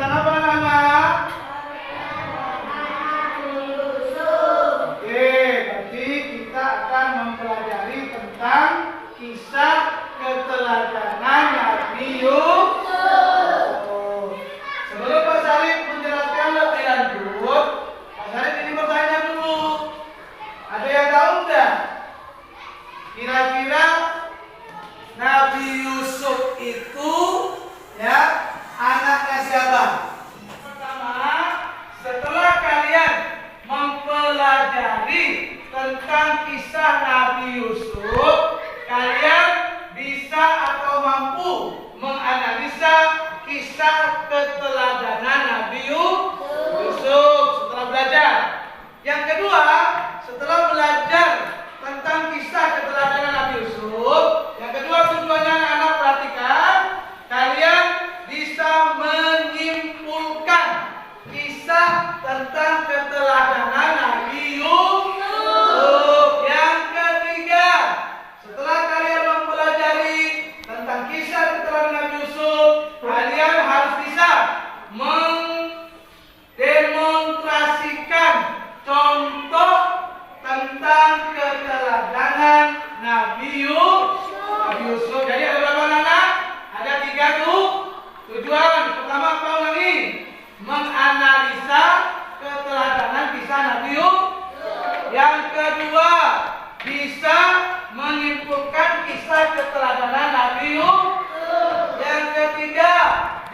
tentang apa anak-anak? Oke, berarti kita akan mempelajari tentang kisah keteladanan Nabi Yusuf. Sebelum Pak Sarip menjelaskan lebih lanjut, Pak Sarip ini bertanya dulu. Ada yang tahu nggak? Kira-kira Nabi Yusuf itu ya anaknya siapa? Pertama, setelah kalian mempelajari tentang kisah Nabi Yusuf, kalian bisa atau mampu menganalisa kisah keteladanan Nabi Yusuf setelah belajar. Yang kedua, setelah belajar tentang kisah keteladanan Nabi Yusuf, yang kedua tujuannya anak-anak perhatikan, kalian bisa menyimpulkan kisah tentang keteladanan Nabi Yusuf. Yang ketiga, setelah kalian mempelajari tentang kisah keteladanan Nabi Yusuf, kalian harus bisa mendemonstrasikan contoh tentang keteladanan Nabi Yusuf. Jadi ada berapa anak? Ada 3 tuh tujuan. Pertama apa ulangi? Menganalisa keteladanan kisah Nabi Yusuf. Yang kedua, bisa menyimpulkan kisah keteladanan Nabi Yusuf. Yang ketiga,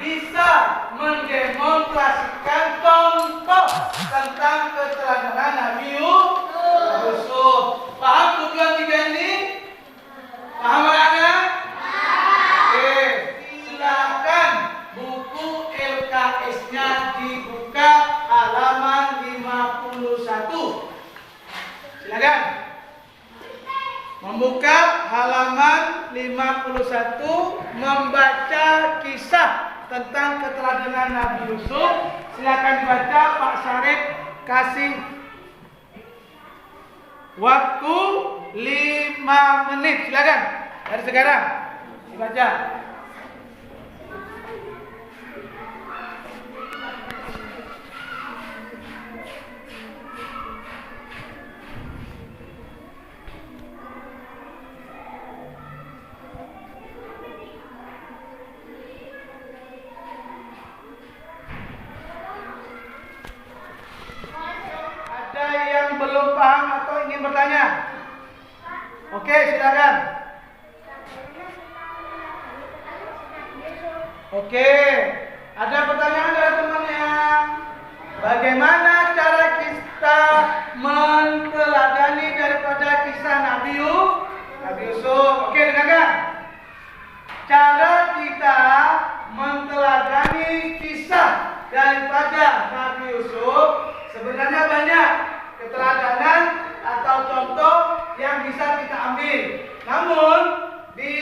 bisa mendemonstrasikan contoh tentang keteladanan Nabi Yusuf. Paham tujuan 3 ini? Paham anak-anak? Oke, silakan buku LKS-nya dibuka halaman 51. Silakan. Membuka halaman 51, membaca kisah tentang keteladanan Nabi Yusuf. Silakan dibaca, Pak Sarip kasih waktu 5 menit. Silakan. Dari sekarang dibaca. Belum paham atau ingin bertanya? Oke, silakan. Oke, ada pertanyaan dari temannya. Bagaimana cara kita menteladani daripada kisah Nabi Yusuf? Oke, dengarkan. Cara kita menteladani kisah daripada Nabi Yusuf sebenarnya banyak keteladanan atau contoh yang bisa kita ambil. Namun di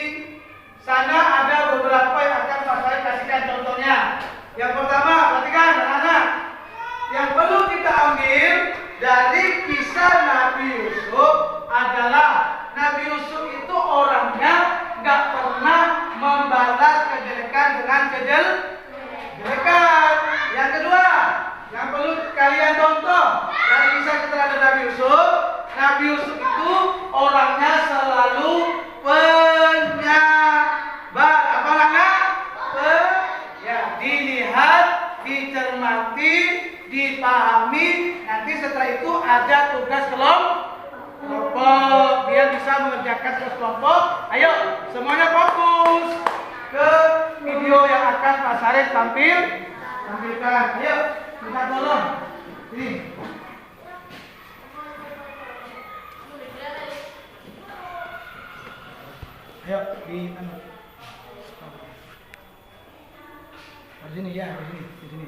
sana ada beberapa yang akan saya kasihkan contohnya. Yang pertama, perhatikan anak-anak. Yang perlu kita ambil dari kisah Nabi Yusuf adalah Nabi Yusuf itu orangnya nggak pernah membalas kejelekan dengan kejelekan. Yang kedua, yang perlu kalian contoh dari kisah keteladanan Nabi Yusuf itu orangnya selalu penyabar. Apa namanya? Ya, dilihat, dicermati, dipahami. Nanti setelah itu ada tugas kelompok. Biar bisa mengerjakan tugas kelompok. Ayo, semuanya fokus ke video yang akan Pak Sarip tampilkan. Ayo. Kita tolong. Ini. Ayo di mana? Di sini ya, di sini.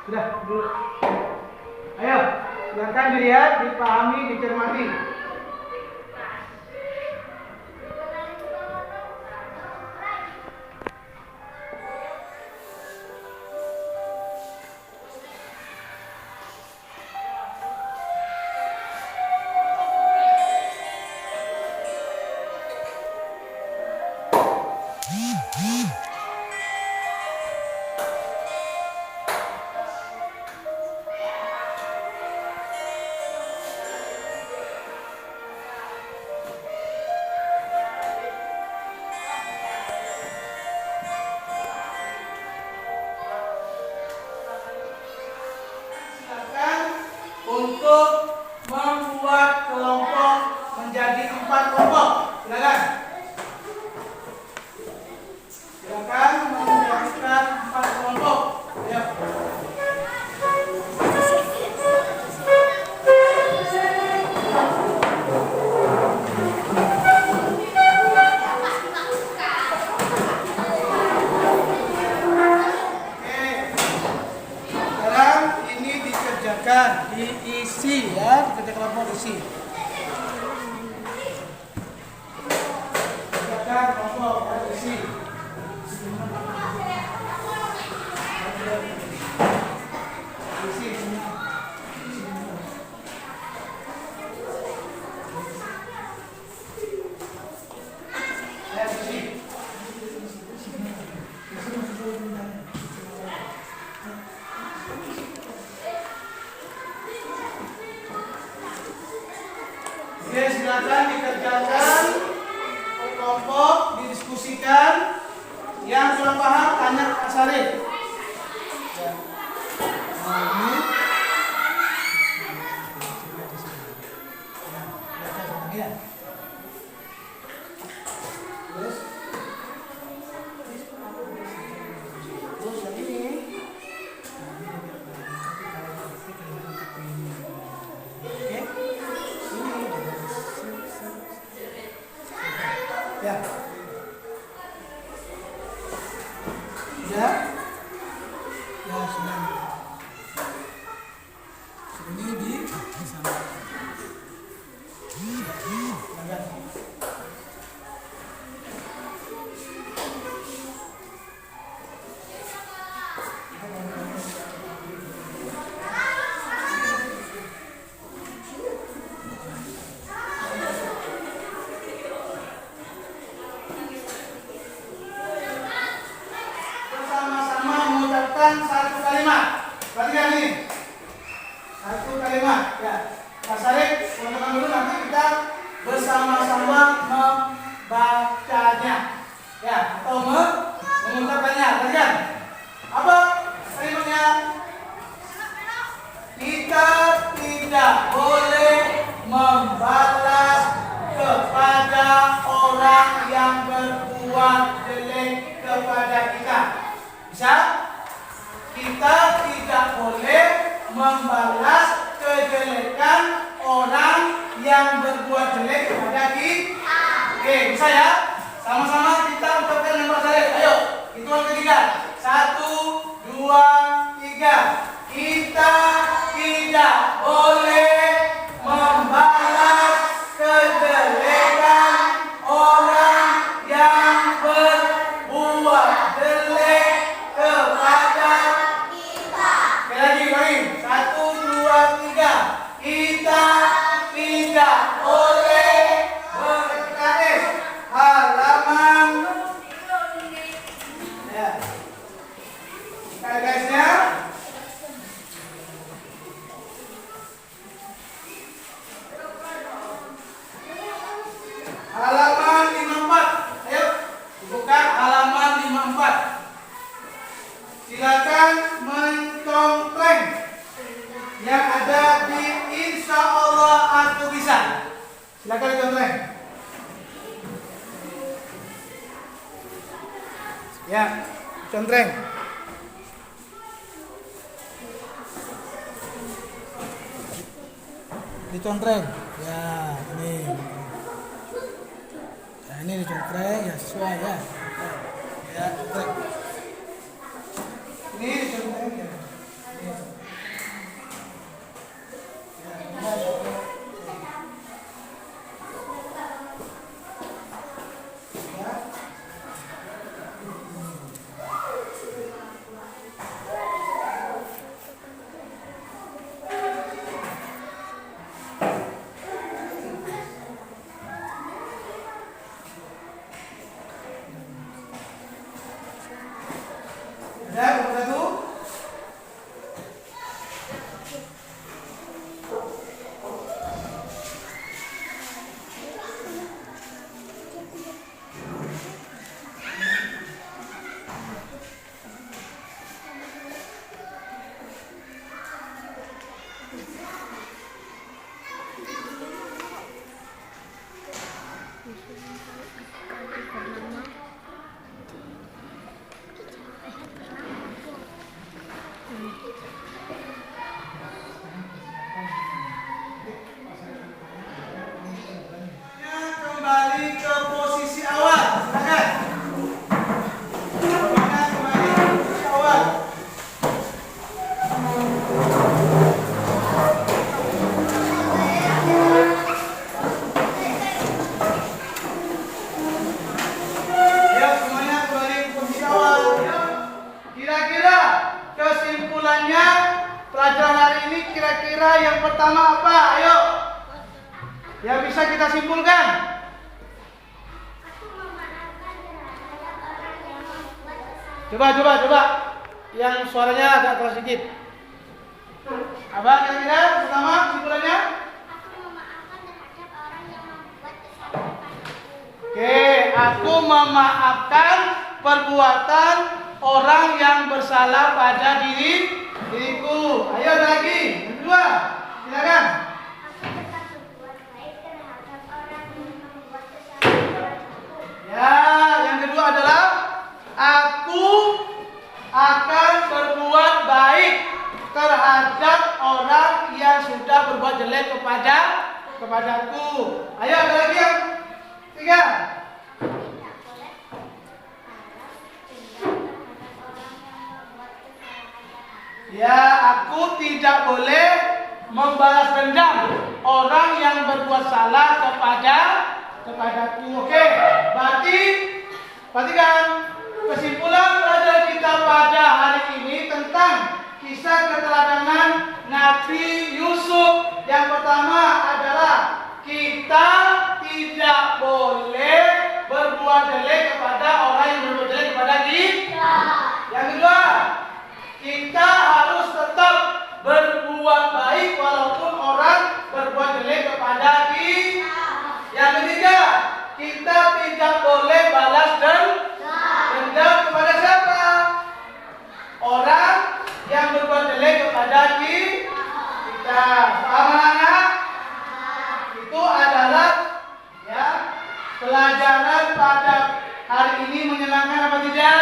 Sudah, dulu. Ayo, silakan dilihat, dipahami, dicermati. Ya. Ya. Ya, sudah. Ini di sana. Bersama-sama mengucapkan satu kalimat. Perhatikan ini. Satu kalimat. Ya. Mas Arif, teman-teman dulu nanti kita bersama-sama membacanya. Ya, atau mengucapkannya. Perhatikan. Apa kalimatnya? Kita tidak boleh membalas kepada orang yang berbuat jelek kepada kita. Bisa? Kita tidak boleh membalas kejelekan orang yang berbuat jelek kepada kita. Oke, bisa ya? Sama-sama kita ucapkan dengan bahasa Arab. Ayo, hitungan ketiga. 1, 2, 3. Kita tidak boleh membalas kejelekan orang yang berbuat jelek kepada kita. Sekali lagi, 1, 2, 3. Kita tidak boleh berkata halaman. Ya. Guysnya. Halaman 54. Ayo, buka halaman 54. Silakan mencontreng yang ada di Insya Allah Aku Bisa. Silakan dicontreng. Ya, contreng. Dicontreng. Ya, ini. Nah, ini dicontreng ya sesuai ya. Ya, contreng. Ini dicontreng ya. Ada satu. Kembali ke posisi awal. Silakan. Kembali ke posisi awal. Ya, semuanya kembali ke posisi awal. Kira-kira kesimpulannya pelajaran hari ini kira-kira yang pertama apa? Ayo. Yang bisa kita simpulkan. Coba. Yang suaranya agak keras sedikit. Apa kira-kira pertama kesimpulannya? Oke, aku memaafkan perbuatan orang yang bersalah pada diriku. Ayo ada lagi. Yang kedua, silakan. Ya, yang kedua adalah aku akan berbuat baik terhadap orang yang sudah berbuat jelek kepadaku. Ayo ada lagi yang tiga. tidak boleh membalas dendam orang yang berbuat salah kepadaku. Oke, berarti perhatikan kesimpulan pelajaran kita pada hari ini tentang kisah keteladanan Nabi Yusuf. Yang pertama adalah kita tidak boleh berbuat jelek kepada orang yang berbuat jelek kepada kita. Yang kedua, kita harus tetap berbuat baik walaupun orang berbuat jelek kepada kita. Yang ketiga, kita tidak boleh balas dendam kepada siapa? Orang yang berbuat jelek kepada kita. Paham anak? Itu adalah ya pelajaran pada hari ini. Menyenangkan apa tidak?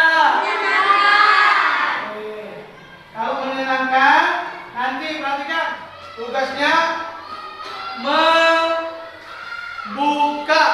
Kalau menyenangkan, nanti perhatikan tugasnya membuka